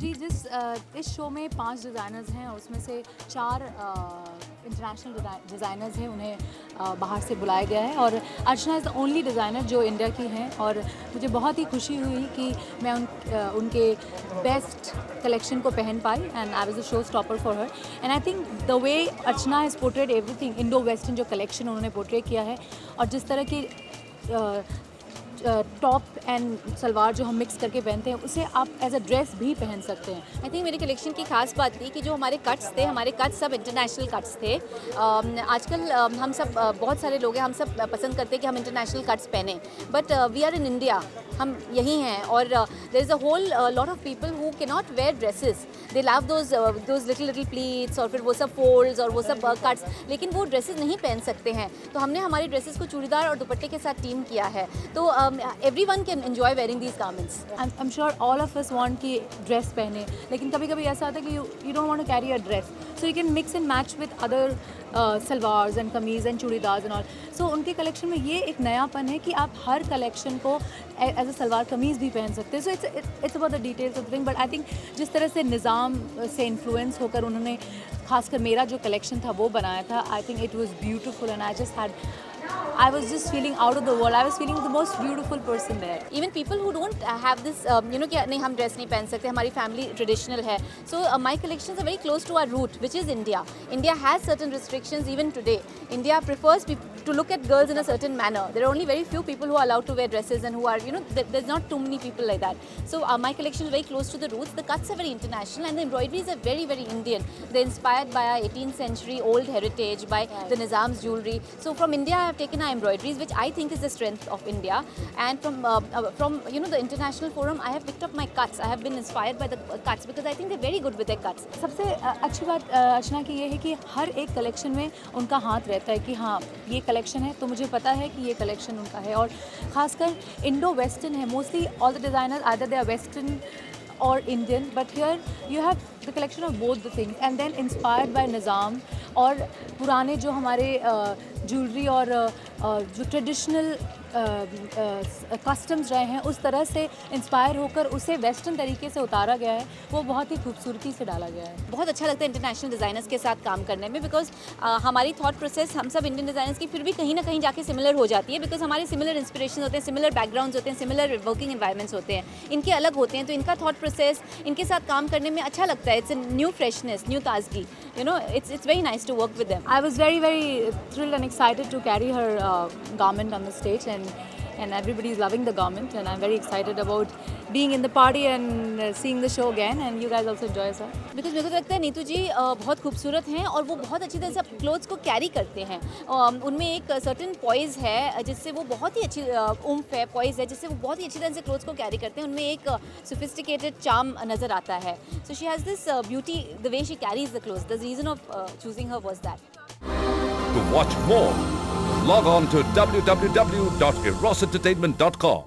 जी, इस शो में 5 डिज़ाइनर्स हैं और उसमें से 4 इंटरनेशनल डिज़ाइनर्स हैं, उन्हें बाहर से बुलाया गया है और अर्चना इज़ द ओनली डिज़ाइनर जो इंडिया की हैं और मुझे बहुत ही खुशी हुई कि मैं उनके बेस्ट कलेक्शन को पहन पाई and I was a show stopper for her and I think the way Archana has portrayed everything Indo western जो कलेक्शन उन्होंने पोर्ट्रे किया है और जिस तरह की टॉप एंड सलवार जो हम मिक्स करके पहनते हैं उसे आप एज अ ड्रेस भी पहन सकते हैं। आई थिंक मेरी कलेक्शन की खास बात थी कि जो हमारे कट्स थे, हमारे कट्स सब इंटरनेशनल कट्स थे। आजकल हम सब बहुत सारे लोग हैं, हम सब पसंद करते हैं कि हम इंटरनेशनल कट्स पहने, but we are in India, हम यहीं हैं और there is a whole lot of people who can not wear dresses, they love those little pleats और फिर वो सब फोल्ड्स और वो सब कट्स, लेकिन वो ड्रेसेस नहीं पहन सकते हैं। तो हमने हमारी ड्रेसेस को चूड़ीदार और दुपट्टे के साथ टीम किया है, तो everyone can enjoy wearing these garments. I'm sure all of us want कि ड्रेस पहने, लेकिन कभी कभी ऐसा आता है कि you don't want to carry a dress, so you can mix and match with other salwars and kameez and churidars and all. So उनके कलेक्शन में ये एक नयापन है कि आप हर कलेक्शन को एज अ सलवार कमीज़ भी पहन सकते हैं। So it's about the details of thing, but I think जिस तरह से निज़ाम से इन्फ्लुएंस होकर उन्होंने खासकर मेरा जो कलेक्शन था वो बनाया था, I think it was beautiful and I was just feeling out of the world. I was feeling the most beautiful person there. Even people who don't have this, कि नहीं हम ड्रेस नहीं पहन सकते, हमारी फैमिली ट्रेडिशनल है, so my collections are very close to our root, which is India. India has certain restrictions even today. India prefers to look at girls in a certain manner. There are only very few people who are allowed to wear dresses and who are, there's not too many people like that. So my collection is very close to the roots. The cuts are very international and the embroideries are very, very Indian. They're inspired by our 18th century old heritage, by the Nizam's jewelry. So from India I have taken our embroideries, which I think is the strength of India. And from the international forum, I have picked up my cuts. I have been inspired by the cuts because I think they're very good with their cuts. सबसे अच्छी बात अर्चना की ये है कि हर एक collection में उनका हाथ रहता है कि हाँ ये कलेक्शन है तो मुझे पता है कि ये कलेक्शन उनका है, और ख़ासकर इंडो वेस्टर्न है। Mostly all the designers either they are western or Indian, but here you have the collection of both the things and then inspired by निज़ाम और पुराने जो हमारे ज्वेलरी और जो ट्रेडिशनल कस्टम्स रहे हैं उस तरह से इंस्पायर होकर उसे वेस्टर्न तरीके से उतारा गया है, वो बहुत ही खूबसूरती से डाला गया है। बहुत अच्छा लगता है इंटरनेशनल डिज़ाइनर्स के साथ काम करने में, बिकॉज हमारी थॉट प्रोसेस हम सब इंडियन डिज़ाइनर्स की फिर भी कहीं ना कहीं जाके सिमिलर हो जाती है, बिकॉज हमारे सिमिलर इंस्पिरेशन होते हैं, सिमिलर बैकग्राउंड्स होते हैं, सिमिलर वर्किंग एनवायरनमेंट्स होते हैं, इनके अलग होते हैं, तो इनका थॉट प्रोसेस इनके साथ काम करने में अच्छा लगता है। It's a new freshness, new ताजगी, it's very nice to work with them. I was very, very thrilled and excited to carry her garment on the stage, and everybody is loving the garment, and I'm very excited about being in the party and seeing the show again, and you guys also enjoy sir. Because मेरे को लगता है नीतू जी बहुत खूबसूरत हैं और वो बहुत अच्छी तरह से क्लोथ्स को कैरी करते हैं। उनमें एक सर्टेन पॉइज है जिससे वो बहुत ही अच्छी उम्फ है, पॉइज है जिससे वो बहुत ही अच्छी तरह से क्लोथ्स को कैरी करते हैं। उनमें एक सोफिस्टिकेटेड चार्म नज़र आता है। So she has this beauty the way she carries the clothes. The reason of choosing her was that. To watch more, log on to www.erosentertainment.com.